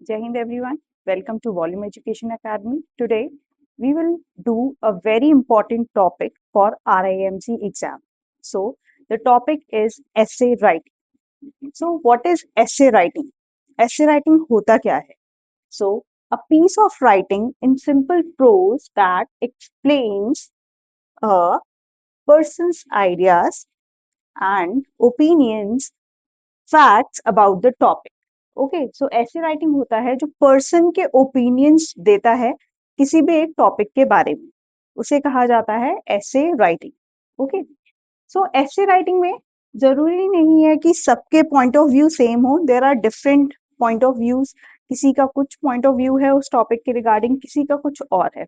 Jai Hind everyone. Welcome to Volume Education Academy. Today we will do a very important topic for RIMC exam. So the topic is essay writing. So what is essay writing? Essay writing hota kya hai? So a piece of writing in simple prose that explains a person's ideas and opinions, facts about the topic. Okay so ऐसे writing होता है जो person के opinions देता है किसी भी एक टॉपिक के बारे में, उसे कहा जाता है ऐसे राइटिंग। ओके सो ऐसे राइटिंग में जरूरी नहीं है कि सबके पॉइंट ऑफ व्यू सेम हो, there are different point of views. किसी का कुछ पॉइंट ऑफ व्यू है उस टॉपिक के रिगार्डिंग, किसी का कुछ और है।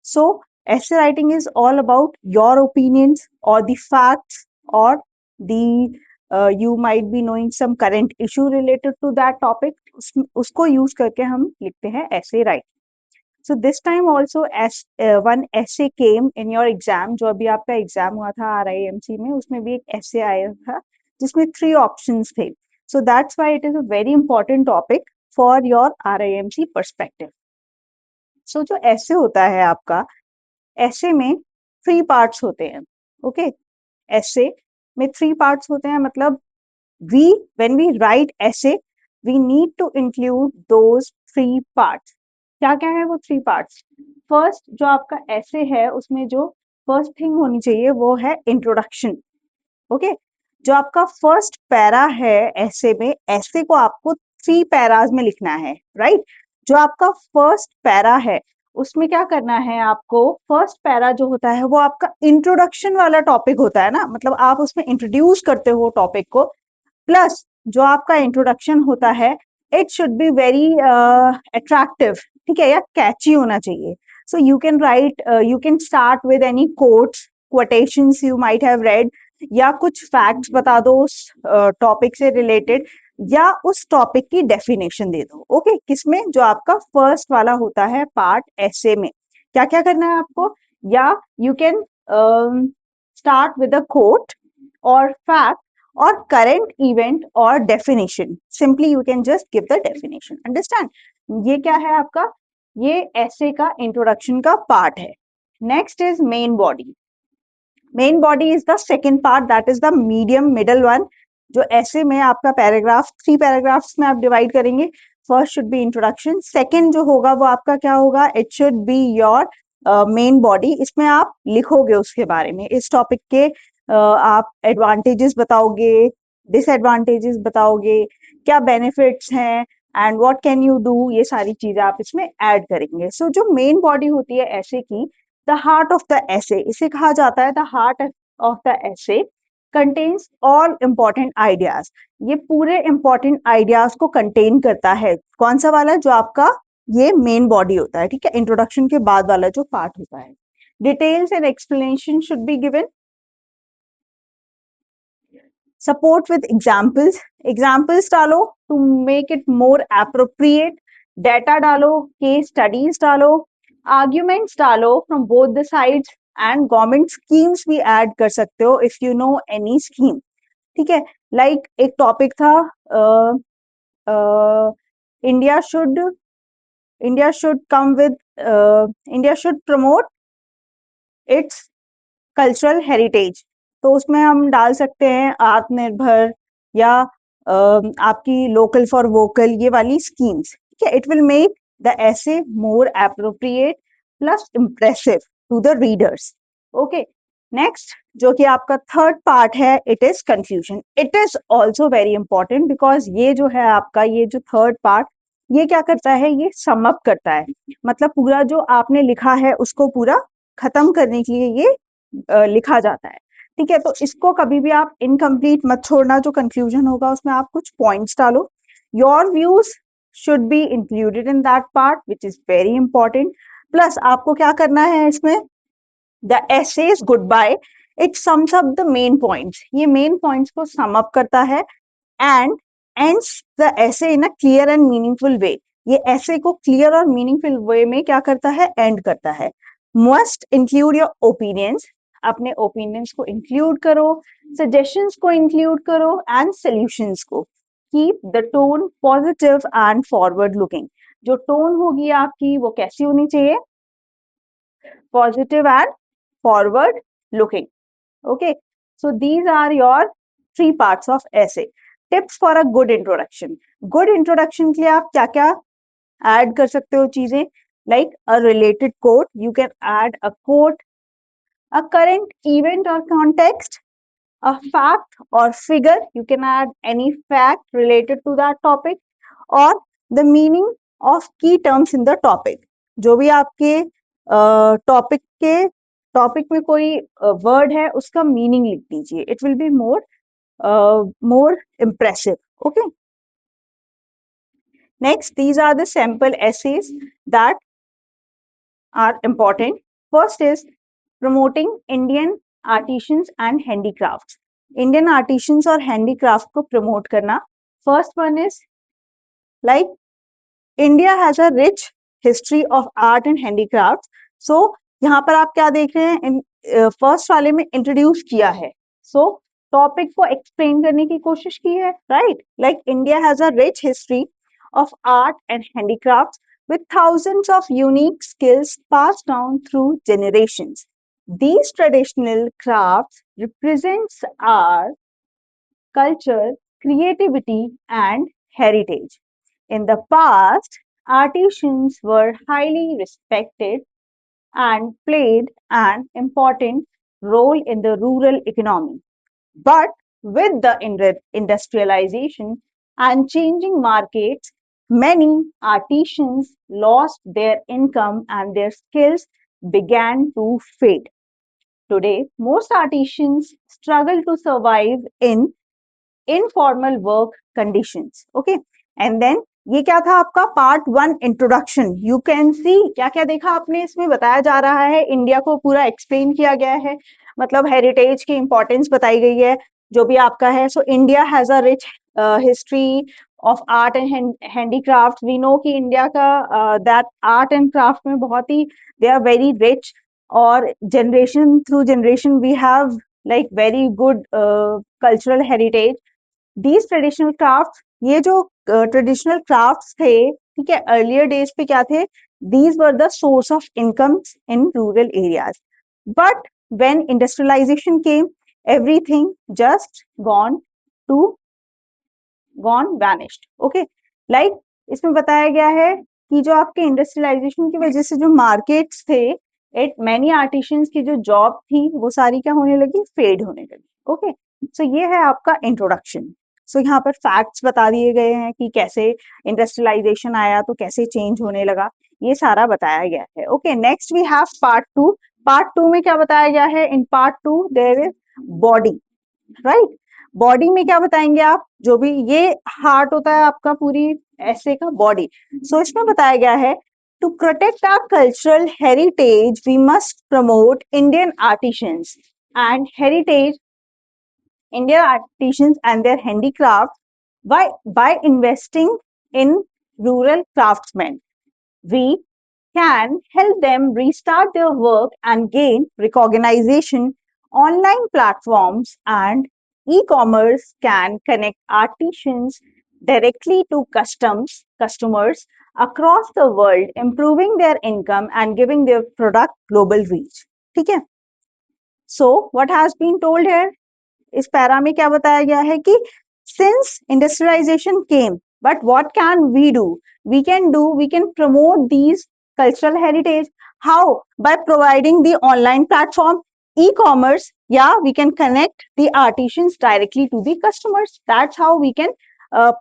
सो ऐसे writing is all about your opinions और द फैक्ट्स और the you might be knowing some current issue related to that topic, उसको यूज करके हम लिखते हैं ऐसे writing. So this time also one ऐसे केम इन योर एग्जाम, जो अभी आपका एग्जाम हुआ था RIMC में, उसमें भी एक ऐसे आया था जिसमें 3 ऑप्शंस थे। So that's why it is a very important topic for your RIMC perspective. So जो ऐसे होता है आपका, ऐसे में 3 पार्ट्स होते हैं। ओके ऐसे में 3 पार्ट्स होते हैं, मतलब when we write essay, we need to include those 3 parts. क्या क्या है वो 3 parts? फर्स्ट जो आपका ऐसे है उसमें जो फर्स्ट थिंग होनी चाहिए वो है इंट्रोडक्शन। ओके जो आपका फर्स्ट पैरा है ऐसे में, ऐसे को आपको 3 पैराज में लिखना है, राइट? जो आपका फर्स्ट पैरा है उसमें क्या करना है आपको, फर्स्ट पैरा जो होता है वो आपका इंट्रोडक्शन वाला टॉपिक होता है ना, मतलब आप उसमें इंट्रोड्यूस करते हो टॉपिक को। प्लस जो आपका इंट्रोडक्शन होता है it should be very attractive, ठीक है, या कैची होना चाहिए। So you can write, you can start with any quotes, quotations you might have read, या कुछ फैक्ट्स बता दो उस टॉपिक से रिलेटेड, या उस टॉपिक की डेफिनेशन दे दो। ओके किसमें, जो आपका फर्स्ट वाला होता है पार्ट ऐसे में क्या क्या करना है आपको, या you can start with a quote और fact or current event or definition. Simply you can just give the definition. Understand? ये क्या है आपका, ये ऐसे का इंट्रोडक्शन का पार्ट है। Next is main body. Main body is the second part, that is the medium middle one. जो ऐसे में आपका पैराग्राफ 3 पैराग्राफ्स में आप डिवाइड करेंगे। First should be introduction, second जो होगा वो आपका क्या होगा, it should be your main body. इसमें आप लिखोगे उसके बारे में, इस टॉपिक के आप एडवांटेजेस बताओगे, डिसएडवांटेजेस बताओगे, क्या बेनिफिट्स हैं and what can you do, ये सारी चीजें आप इसमें ऐड करेंगे। सो जो मेन बॉडी होती है ऐसे की, द हार्ट ऑफ द ऐसे, इसे कहा जाता है द हार्ट ऑफ द ऐसे, कंटेन्स ऑल इंपॉर्टेंट आइडियाज। ये पूरे इंपॉर्टेंट आइडियाज को कंटेन करता है। कौन सा वाला, जो आपका ये मेन बॉडी होता है, ठीक है, इंट्रोडक्शन के बाद वाला जो पार्ट होता है। Details and explanation should be given. Support with examples, examples डालो to make it more appropriate, data डालो, case studies डालो, arguments डालो from both the sides, and government schemes भी add कर सकते हो if you know any scheme, ठीक है। like एक टॉपिक था India should come with, India should promote it's cultural heritage, तो उसमें हम डाल सकते हैं आत्मनिर्भर या आपकी लोकल फॉर वोकल, ये वाली स्कीम्स, ठीक है। It will make the essay more appropriate plus impressive to the readers. Okay next जो कि आपका थर्ड पार्ट है, it is conclusion. It is also very important because ये जो है आपका, ये जो थर्ड पार्ट, ये क्या करता है, ये सम अप करता है, मतलब पूरा जो आपने लिखा है उसको पूरा खत्म करने के लिए ये लिखा जाता है, ठीक है। तो इसको कभी भी आप इनकम्प्लीट मत छोड़ना, जो कंक्लूजन होगा उसमें आप कुछ पॉइंट्स डालो। Your views should be included in that part which is very important. Plus आपको क्या करना है इसमें, the essay's goodbye, it sums up the main points, ये मेन पॉइंट्स को सम अप करता है and ends the essay in a clear and meaningful way. ये ऐसे को क्लियर और मीनिंगफुल वे में क्या करता है, एंड करता है। मस्ट इंक्लूड योर ओपिनियंस, अपने ओपिनियंस को इंक्लूड करो, सजेशंस को इंक्लूड करो एंड सॉल्यूशंस को। Keep the tone positive and forward looking. जो टोन होगी आपकी वो कैसी होनी चाहिए? Positive and forward looking. Okay, so these are your three parts of essay. Tips for a good introduction. Good introduction के लिए आप क्या क्या add कर सकते हो चीजें? Like a related quote, you can add a quote, a current event or context, a fact or figure, you can add any fact related to that topic, or the meaning of key terms in the topic. जो भी आपके topic में कोई word है उसका meaning लिख दीजिए. It will be more impressive. Okay. Next, these are the sample essays that are important. First is promoting Indian artisans and handicrafts. Indian artisans और handicraft को promote करना. First one is like India has a rich history of art and handicrafts. So यहाँ पर आप क्या देख रहे हैं? फर्स्ट वाले में इंट्रोड्यूस किया है. सो टॉपिक को एक्सप्लेन करने की कोशिश की है, right? Like India has a rich history of art and handicrafts with thousands of unique skills passed down through generations. These traditional crafts represents our culture, creativity, and heritage. In the past, artisans were highly respected and played an important role in the rural economy. But with the industrialization and changing markets, many artisans lost their income and their skills began to fade. Today, most artisans struggle to survive in informal work conditions. Okay, and then ये क्या था आपका part 1 introduction. You can see क्या क्या देखा आपने इसमें बताया जा रहा है. इंडिया को पूरा एक्सप्लेन किया गया है, मतलब हेरिटेज की इंपॉर्टेंस बताई गई है जो भी आपका है. So India has a rich history of art and handicraft. We know कि इंडिया का दैट आर्ट एंड क्राफ्ट में बहुत ही दे आर वेरी रिच, और generation through generation we have like very good cultural heritage. These traditional craft, ये जो traditional crafts थे, ठीक है, अर्लियर डेज पे क्या थे? These were the source of income in rural areas. But when industrialization came, everything just gone vanished. Okay, like इसमें बताया गया है कि जो आपके इंडस्ट्रियलाइजेशन की वजह से जो मार्केट्स थे, इट मैनी आर्टिशियंस की जो जॉब थी वो सारी क्या होने लगी? फेड होने लगी. ओके, सो ये है आपका इंट्रोडक्शन. सो यहाँ पर फैक्ट्स बता दिए गए हैं कि कैसे इंडस्ट्रियलाइजेशन आया तो कैसे चेंज होने लगा, ये सारा बताया गया है. Okay, next we have part 2. Part 2 में क्या बताया गया है? In part 2 there is body, right? Body में क्या बताएंगे आप? जो भी ये हार्ट होता है आपका पूरी ऐसे का बॉडी. सो इसमें बताया गया है to protect our cultural heritage we must promote Indian artisans and heritage, Indian artisans and their handicrafts by investing in rural craftsmen. We can help them restart their work and gain recognition. Online platforms and e-commerce can connect artisans directly to customers across the world, improving their income and giving their product global reach. ठीक है? So what has been told here? इस para में क्या बताया गया है कि since industrialization came, but what can we do? We can promote these cultural heritage. How? By providing the online platform, e-commerce. Yeah, we can connect the artisans directly to the customers. That's how we can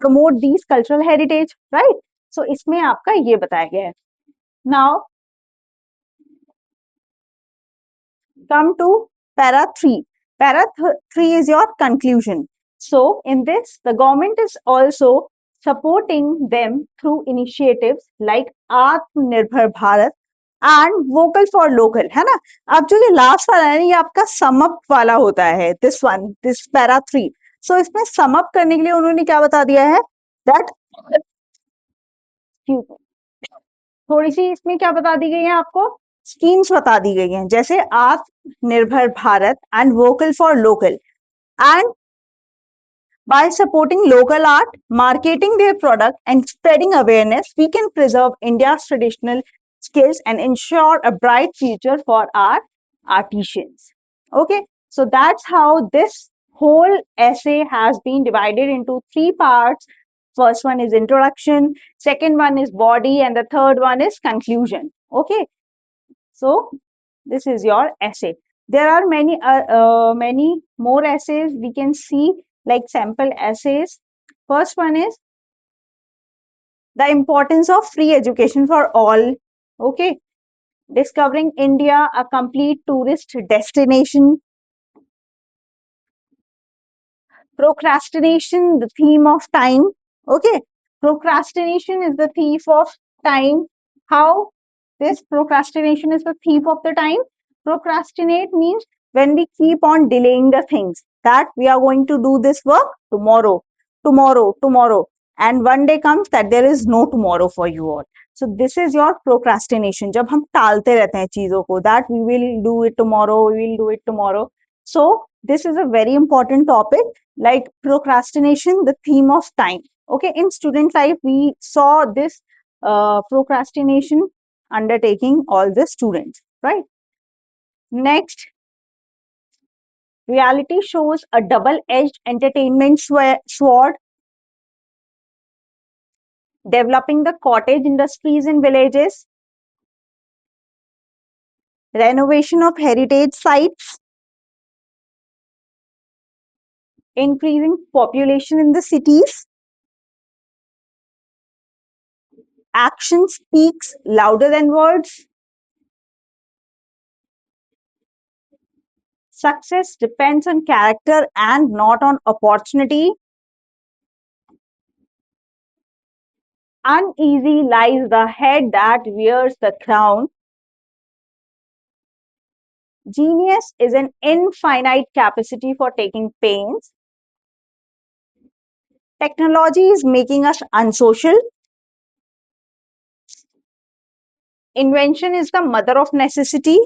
promote these cultural heritage, right? So इसमें आपका ये बताया गया है. Now come to para 3. Para 3 is your conclusion. So in this, the government is also supporting them through initiatives like Atmanirbhar Bharat and Vocal for Local, है ना? अब जो ये लास्ट वाला है ये आपका सम अप वाला होता है, दिस पैरा 3. सो इसमें सम अप करने के लिए उन्होंने क्या बता दिया है? दैट थोड़ी सी इसमें क्या बता दी गई है आपको? स्कीम्स बता दी गई हैं, जैसे आत्मनिर्भर Bharat and vocal for local and By supporting local art, marketing their product, and spreading awareness, we can preserve India's traditional skills and ensure a bright future for our artisans. Okay, so that's how this whole essay has been divided into three parts. First one is introduction, second one is body, and the third one is conclusion. Okay, so this is your essay. There are many more essays we can see, like sample essays. First one is the importance of free education for all. Okay, discovering India, a complete tourist destination. Procrastination, the theme of time. Okay, procrastination is the thief of time. How this procrastination is the thief of the time? Procrastinate means when we keep on delaying the things, that we are going to do this work tomorrow, tomorrow, tomorrow, and one day comes that there is no tomorrow for you all. So this is your procrastination. जब हम टालते रहते हैं चीजों को, that we will do it tomorrow, we will do it tomorrow. So this is a very important topic, like procrastination, the theme of time. Okay, in student life we saw this procrastination undertaking all the students, right? Next, reality shows a double-edged entertainment sword, developing the cottage industries in villages, renovation of heritage sites, increasing population in the cities. Action speaks louder than words. Success depends on character and not on opportunity. Uneasy lies the head that wears the crown. Genius is an infinite capacity for taking pains. Technology is making us unsocial. Invention is the mother of necessity.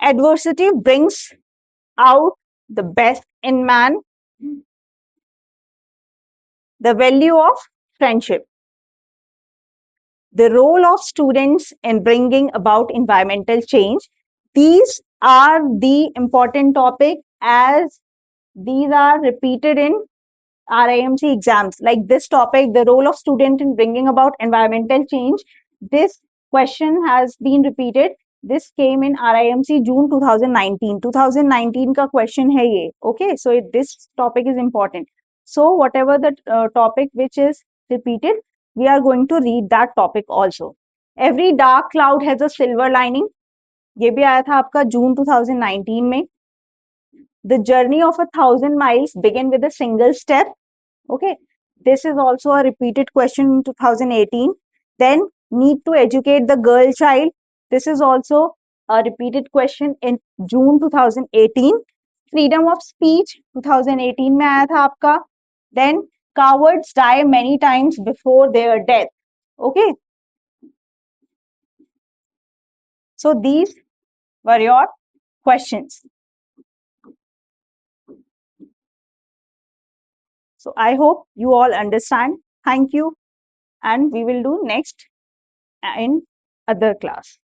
Adversity brings out the best in man. The value of friendship. The role of students in bringing about environmental change. These are the important topic, as these are repeated in RIMC exams. Like this topic, the role of student in bringing about environmental change. This question has been repeated. This came in RIMC June 2019. 2019 का question है ये. Okay, so this topic is important. So whatever the topic which is repeated, we are going to read that topic also. Every dark cloud has a silver lining. ये भी आया था आपका June 2019 में. The journey of 1,000 miles begin with a single step. Okay, this is also a repeated question in 2018. Then need to educate the girl child. This is also a repeated question in June 2018. Freedom of speech 2018 में आया था आपका. Then cowards die many times before their death. Okay, so these were your questions. So I hope you all understand. Thank you, and we will do next in other class.